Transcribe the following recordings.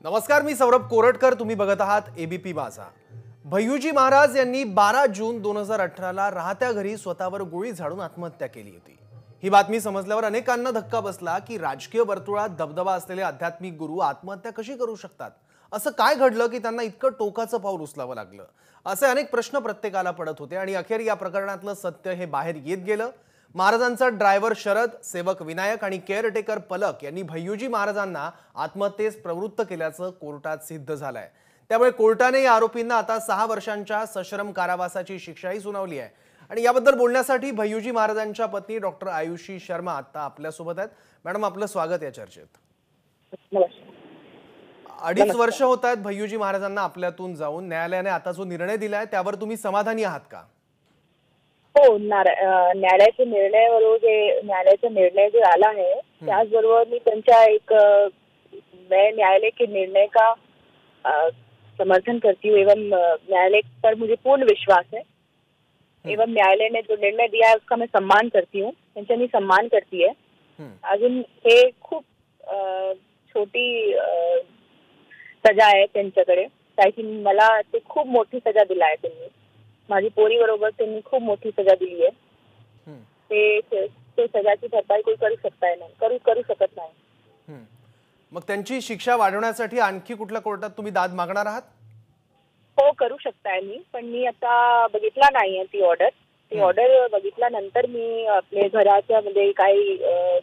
नमस्कार, मी सौरभ कोरटकर. तुम्ही बघत आहात एबीपी माझा. भय्यूजी महाराज यांनी 12 जून 2018 ला राहत्या घरी स्वतःवर गोळी झाडून आत्महत्या केली होती. ही बातमी समजल्यावर अनेकांना धक्का बसला की राजकीय वर्तुळात दबदबा असलेले आध्यात्मिक गुरु आत्महत्या कशी करू शकतात. असं काय घडलं की त्यांना इतकं टोकाचं पाऊल उचलावं लागलं. असे अनेक प्रश्न प्रत्येकाला पडत होते आणि अखेर या प्रकरणातलं सत्य हे बाहेर येत गेलं. महाराजांचा ड्रायव्हर शरद, सेवक विनायक आणि केअरटेकर पलक यांनी भय्यूजी महाराजांना आत्महत्येस प्रवृत्त केल्याचं कोर्टात सिद्ध झालंय. त्यामुळे कोर्टाने या आरोपींना आता 6 वर्षांच्या सश्रम कारावासाची शिक्षाही सुनावली आहे. आणि याबद्दल बोलण्यासाठी भय्यूजी महाराजांच्या पत्नी डॉक्टर आयुषी शर्मा आता आपल्यासोबत आहेत. मॅडम, आपलं स्वागत या चर्चेत. 2.5 वर्ष होत आहेत भय्यूजी महाराजांना आपल्यातून जाऊन. न्यायालयाने आता जो निर्णय दिलाय त्यावर तुम्ही समाधानी आहात का? हो, न्यायालयाच्या निर्णय जो आला है त्याचबरोबर मी त्यांच्या एक मैं न्यायालय के निर्णय का समर्थन करती हूँ एवं न्यायालय पर मुझे पूर्ण विश्वास है एवं न्यायालय ने जो निर्णय दिया है उसका मैं सम्मान करती हूँ. त्यांचा मी सम्मान करती आहे. अजून हे खूप छोटी सजा आहे त्यांच्याकडे, कारण की मला ते खूप मोठी सजा दिला आहे त्यांनी. माझी पोरी बरोबर त्यांनी खूप मोठी सजा दिली आहे. ते सजाची भरपाई कोई करू शकत नाही. मग त्यांची शिक्षा वाढवण्यासाठी आणखी कुठल्या कोर्टात तुम्ही दाद मागणार आहात? हो, करू शकताय मी, पण मी आता बघितला नाहीये ती ऑर्डर. ती ऑर्डर बघितल्यानंतर मी आपले घराच्या मध्ये काही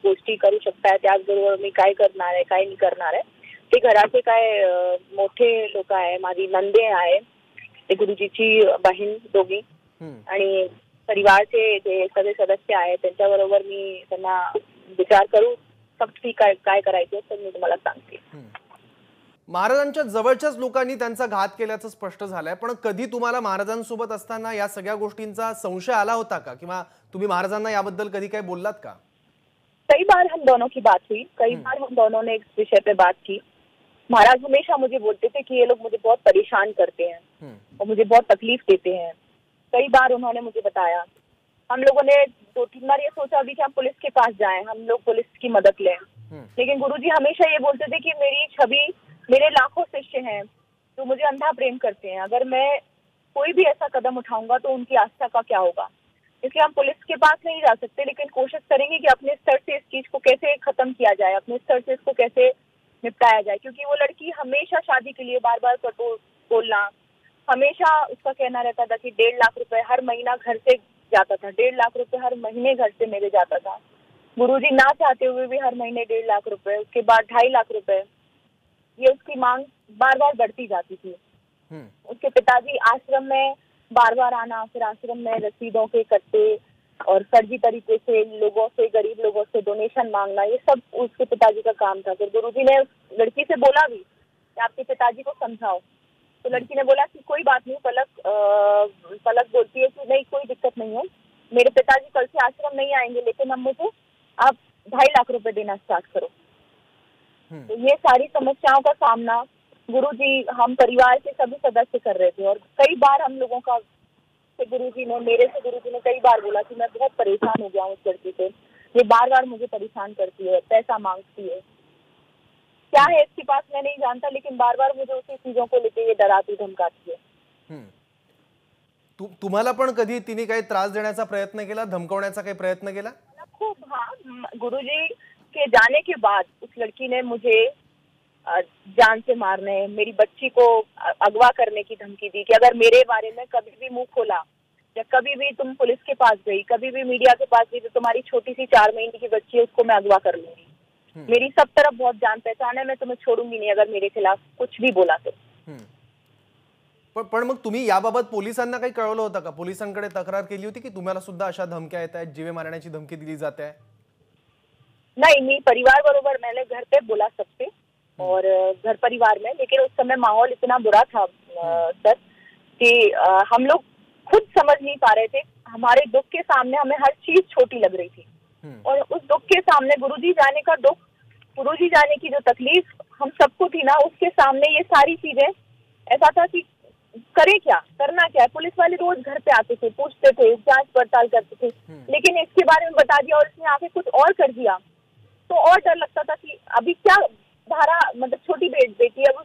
गोष्टी करू शकताय. त्याचबरोबर मी काय करणार आहे, काय नाही करणार आहे. ते घराचे काय मोठे लोक आहे, माझी नंदे आहे, ते गुरुजीची बहीण दोघी आणि परिवारचे जे सगळे सदस्य आहेत त्यांच्याबरोबर मी त्यांना विचार करू फक्त काय करायचं तर मी तुम्हाला सांगते. महाराजांच्या जवळच्याच लोकांनी त्यांचा घात केल्याचं स्पष्ट झालंय, पण कधी तुम्हाला महाराजांसोबत असताना या सगळ्या गोष्टींचा संशय आला होता का, किंवा तुम्ही महाराजांना याबद्दल कधी काही बोललात का? कई बार हम दोनों की बात हुई, कई बार हम दोनों ने इस विषय पे बात की. महाराज हमेशा मुझे बोलते थे कि ये लोग मुझे बहुत परेशान करते हैं और मुझे बहुत तकलीफ देते हैं. कई बार उन्होंने मुझे बताया. हम लोगों ने 2-3 बार ये सोचा भी कि हम पुलिस के पास जाएं, हम लोग पुलिस की मदद लें, लेकिन गुरुजी हमेशा ये बोलते थे कि मेरी छवि, मेरे लाखों शिष्य हैं जो मुझे अंधा प्रेम करते हैं, अगर मैं कोई भी ऐसा कदम उठाऊंगा तो उनकी आस्था का क्या होगा. इसलिए हम पुलिस के पास नहीं जा सकते, लेकिन कोशिश करेंगे कि अपने स्तर से इस चीज को कैसे खत्म किया जाए, अपने स्तर से इसको कैसे निपटाया जाए. क्योंकि वो लड़की हमेशा शादी के लिए बार बार कटोर बोलना, हमेशा उसका कहना रहता था कि 1.5 लाख रुपए हर महीना घर से जाता था, 1.5 लाख रुपए हर महीने घर से मेरे जाता था. गुरुजी ना चाहते हुए भी हर महीने 1.5 लाख रुपए, उसके बाद 2.5 लाख रुपए, ये उसकी मांग बार बार बढ़ती जाती थी. उसके पिताजी आश्रम में बार बार आना, फिर आश्रम में रसीदों के कट्टे और फर्जी तरीके से लोगों से, गरीब लोगों से डोनेशन मांगना, ये सब उसके पिताजी का काम था. फिर गुरुजी ने उस लड़की से बोला भी कि आपके पिताजी को समझाओ. तो लड़की ने बोला कि कोई बात नहीं. पलक बोलती है कि नहीं, कोई दिक्कत नहीं है, मेरे पिताजी कल से आश्रम नहीं आएंगे, लेकिन अब मुझे आप 2.5 लाख रुपए देना स्टार्ट करो. तो ये सारी समस्याओं का सामना गुरुजी, हम परिवार के सभी सदस्य कर रहे थे. और कई बार हम लोगों का गुरुजी ने कई बार बोला कि मैं बहुत परेशान हो गया हूँ इस लड़की से, ये बार बार मुझे परेशान करती है, पैसा मांगती है, क्या है इसके पास मैं नहीं जानता, लेकिन बार बार मुझे उसी चीजों को लेके ये डराती धमकाती है. तुम्हाला पण कधी तिने काही त्रास देण्याचा प्रयत्न केला, धमकावण्याचा काही प्रयत्न केला? खूब. हाँ, गुरुजी के जाने के बाद उस लड़की ने मुझे जान से मारने, मेरी बच्ची को अगवा करने की धमकी दी कि अगर मेरे बारे में कभी भी मुंह खोला या कभी भी तुम पुलिस के पास गई, कभी भी मीडिया के पास गई, तो तुम्हारी छोटी सी 4 महीने की बच्ची है उसको मैं अगवा कर लूंगी. मेरी सब तरफ बहुत जान पहचान है, मैं तुम्हें छोडूंगी नहीं अगर मेरे खिलाफ कुछ भी बोला तो. पण मग तुम्ही याबाबत पोलिसांना काही कळवलं होतं का? पोलिसांकडे तक्रार केली होती की तुम्हाला सुद्धा अशा धमक्या येत आहेत, जीवे मारण्याची धमकी दिली जाते आहे? नहीं, मी परिवार बरोबर मैंने घर पे बोला सबसे और घर परिवार में, लेकिन उस समय माहौल इतना बुरा था सर कि हम लोग खुद समझ नहीं पा रहे थे. हमारे दुख के सामने हमें हर चीज छोटी लग रही थी. और उस दुख के सामने गुरुजी जाने का दुख, गुरुजी जाने की जो तकलीफ हम सबको थी ना, उसके सामने ये सारी चीजें ऐसा था कि करे क्या, करना क्या है. पुलिस वाले रोज घर पे आते थे, पूछते थे, जांच पड़ताल करते थे, लेकिन इसके बारे में बता दिया और इसने आके कुछ और कर दिया तो और डर लगता था कि अभी क्या धारा, मतलब छोटी बेटी अब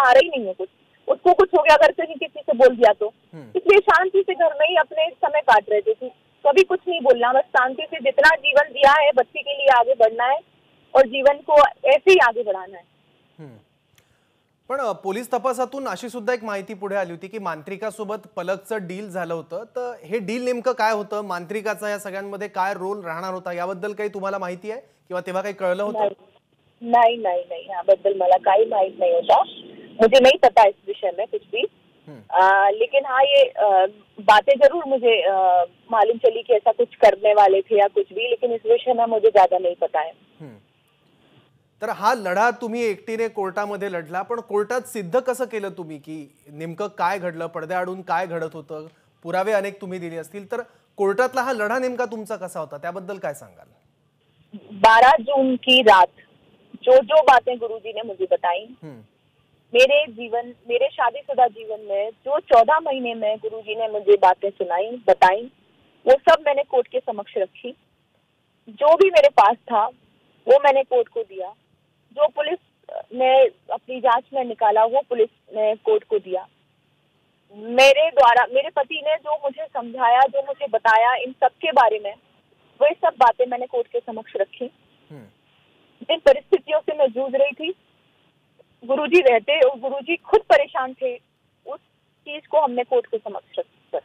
आ रही नहीं है कुछ, उसको कुछ हो गया अगर कहीं किसी से बोल दिया तो, इसलिए शांति से घर में ही अपने समय काट रहे थे। कभी कुछ नहीं बोलना, बस शांति से जितना जीवन दिया है बच्चे के लिए आगे बढ़ना है और जीवन को ऐसे ही आगे बढ़ाना है। पण पोलीस तपासातून अशी सुद्धा एक माहिती पुढे आली होती की मांत्रिकासोबत पलकचं डील झालं होतं, तर हे डील नेमकं काय होतं, मांत्रिकाचा या सगळ्यांमध्ये काय रोल राहणार होता, याबद्दल काही तुम्हाला माहिती आहे किंवा तेव्हा काही कळलं होतं? नहीं नहीं नहीं, याबद्दल मला काही माहित नहीं होता, मुझे नहीं पता इस विषय में कुछ भी। लेकिन हाँ, ये बातें जरूर मुझे मालूम चली कि ऐसा कुछ करने वाले थे या कुछ भी, लेकिन इस विषय में मुझे ज्यादा नहीं पता है। तर हा लढा तुम्ही एकटीने कोर्टामध्ये लढला, पण कोर्टात सिद्ध कसं केलं तुम्ही की नेमकं काय घडलं, पडद्याआडून काय घडत होतं? पुरावे अनेक तुम्ही दिले असतील, तर कोर्टातला हा लढा नेमका तुमचा कसा होता, त्याबद्दल काय सांगाल? 12 जून की रात जो जो बातें गुरुजी ने मुझे बताई, मेरे शादीशुदा जीवन में जो 14 महीने में गुरुजी ने मुझे बातें सुनाई बताई, वो सब मैंने कोर्ट के समक्ष रखी। जो भी मेरे पास था वो मैंने कोर्ट को दिया, जो पुलिस ने अपनी जांच में निकाला वो पुलिस ने कोर्ट को दिया। मेरे द्वारा मेरे पति ने जो मुझे समझाया, जो मुझे बताया इन सब के बारे में, वही सब बातें मैंने कोर्ट के समक्ष रखी। जिन परिस्थितियों से मैं जूझ रही थी, गुरुजी रहते और गुरुजी खुद परेशान थे, उस चीज को हमने कोर्ट के समक्ष रखा।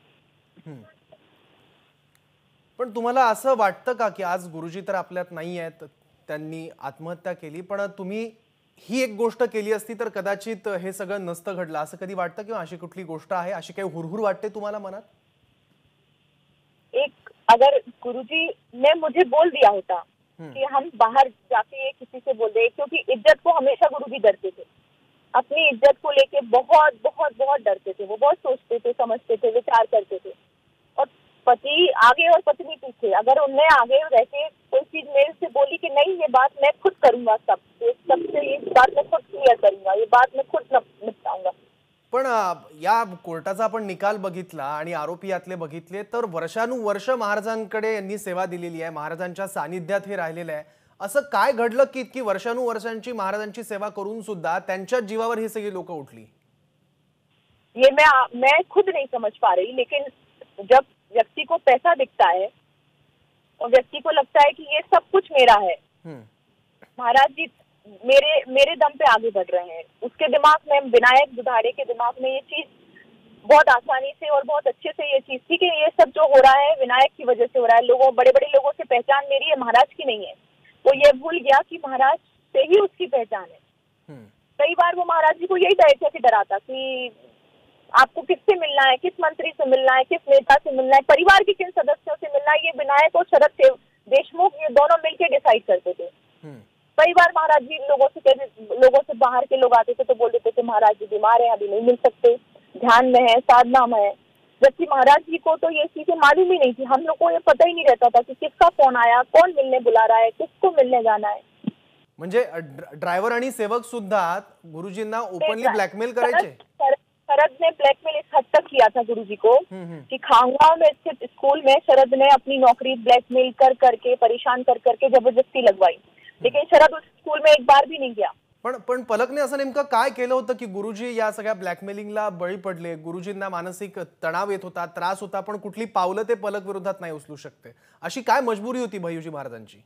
पण तुम्हाला असं वाटतं का की आज गुरुजी तर आपल्यात नाही आहेत, त्यांनी आत्महत्या केली, पण तुम्ही ही एक गोष्ट केली असती तर कदाचित हे सगळं नसतं घडलं, असं कधी वाटतं किंवा अशी कुठली गोष्ट आहे, अशी काही हुरहुर वाटते तुम्हाला मनात? एक अगर गुरुजी ने मुझे बोल दिया होता कि हम बाहर जाके ये किसी से बोल दे, क्योंकि इज्जत को हमेशा गुरुजी डरते थे, अपनी इज्जत को लेके बहुत बहुत बहुत डरते थे, वो बहुत सोचते थे, समझते थे, विचार करते थे। और पति आगे और पत्नी पीछे, अगर उनने आगे रह के कोई चीज मेरे से बोली कि नहीं ये बात मैं खुद करूंगा, सबसे ये बात मैं खुद क्लियर करूंगा, ये बात मैं खुद निपटाऊंगा। पण या कोर्टाचा आपण निकाल बघितला आणि आरोपी यातले बघितले तर वर्षानुवर्ष महाराजांकडे यांनी सेवा दिलेली आहे, महाराजांच्या सानिध्यात हे राहिलेले आहे। असं काय घडलं की इतकी वर्षानुवर्षांची महाराजांची सेवा करून सुद्धा त्यांच्या जीवावर ही सगळी लोक उठली? ये मैं खुद नहीं समझ पा रही, लेकिन जब व्यक्ति को पैसा दिखता है और व्यक्ति को लगता है कि ये सब कुछ मेरा है, महाराज जी मेरे दम पे आगे बढ़ रहे हैं, उसके दिमाग में, विनायक दुधारे के दिमाग में ये चीज बहुत आसानी से और बहुत अच्छे से ये चीज थी कि ये सब जो हो रहा है विनायक की वजह से हो रहा है, लोगों बड़े बड़े लोगों से पहचान मेरी है, महाराज की नहीं है। वो ये भूल गया कि महाराज से ही उसकी पहचान है। कई बार वो महाराज जी को यही डराता कि आपको किससे मिलना है, किस मंत्री से मिलना है, किस नेता से मिलना है, परिवार के किन सदस्यों से मिलना है, ये विनायक और शरद देशमुख ये दोनों मिलकर डिसाइड करते थे। कई बार महाराज जी लोगों से बाहर के लोग आते थे तो बोल देते थे महाराज जी बीमार है, अभी नहीं मिल सकते, ध्यान में है, साधना में है। जबकि महाराज जी को तो ये चीजें मालूम ही नहीं थी, हम लोग को ये पता ही नहीं रहता था कि किसका फोन आया, कौन मिलने बुला रहा है, किसको मिलने जाना है। म्हणजे ड्रायव्हर आणि सेवक सुद्धा गुरुजींना ओपनली ब्लॅकमेल करायचे। शरद ने ब्लॅकमेल इस हद तक किया था गुरुजी को कि खांगाव में स्थित स्कूल में शरद ने अपनी नौकरी ब्लैकमेल कर करके, परेशान कर करके जबरदस्ती लगवाई, लेकिन शरद उस स्कूल में एक बार भी नहीं गया। पण पलकने असं नेमकं काय केलं होतं की गुरुजी या सगळ्या ब्लॅकमेलिंगला बळी पडले? गुरुजींना मानसिक तणाव येत होता, त्रास होता, पण कुठली पावलं ते पलक विरोधात नाही उचलू शकते, अशी काय मजबुरी होती भय्यूजी महाराजांची?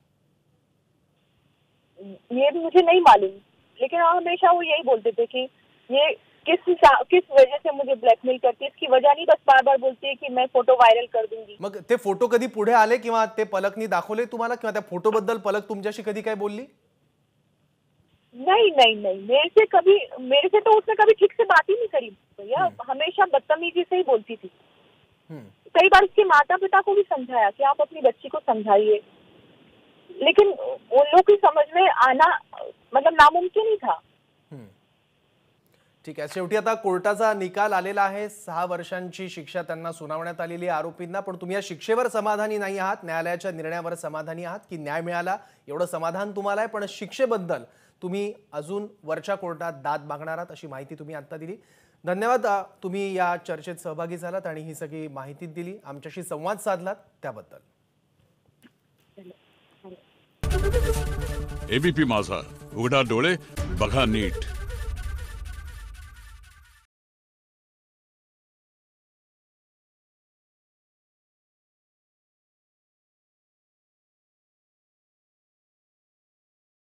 ये मुझे नहीं मालूम, लेकिन हमेशा वो यही बोलते थे कि ये किस वजह से मुझे ब्लैकमेल करती है, इसकी वजह नहीं, बस बार बार बोलती है कि मैं फोटो वायरल कर दूंगी। मग ते फोटो कधी पुढे आले किंवा ते पलकनी दाखवले तुम्हाला, किंवा त्या फोटो बद्दल पलक तुमच्याशी कधी काय बोलली? नहीं नहीं नहीं, मेरे से तो उसने कभी ठीक से बात ही नहीं करी भैया, हमेशा बदतमीजी से ही बोलती थी। कई बार उसके माता पिता को भी समझाया कि आप अपनी बच्ची को समझाइए, लेकिन उन लोग की समझ में आना मतलब नामुमकिन ही था। ठीक आहे, शेवटी आता कोर्टाचा निकाल आलेला आहे, 6 वर्षांची शिक्षा त्यांना सुनावण्यात आलेली आहे आरोपींना। पण तुम्ही या शिक्षेवर समाधानी नाही आहात, न्यायालयाच्या निर्णयावर समाधानी आहात की न्याय मिळाला एवढं समाधान तुम्हाला आहे, पण शिक्षेबद्दल तुम्ही अजून वरच्या कोर्टात दाद मागणार आहात, अशी माहिती तुम्ही आता दिली। धन्यवाद, तुम्ही या चर्चेत सहभागी झालात आणि ही सगळी माहिती दिली, आमच्याशी संवाद साधलात त्याबद्दल। एबीपी माझा, उघडा डोळे बघा नीट।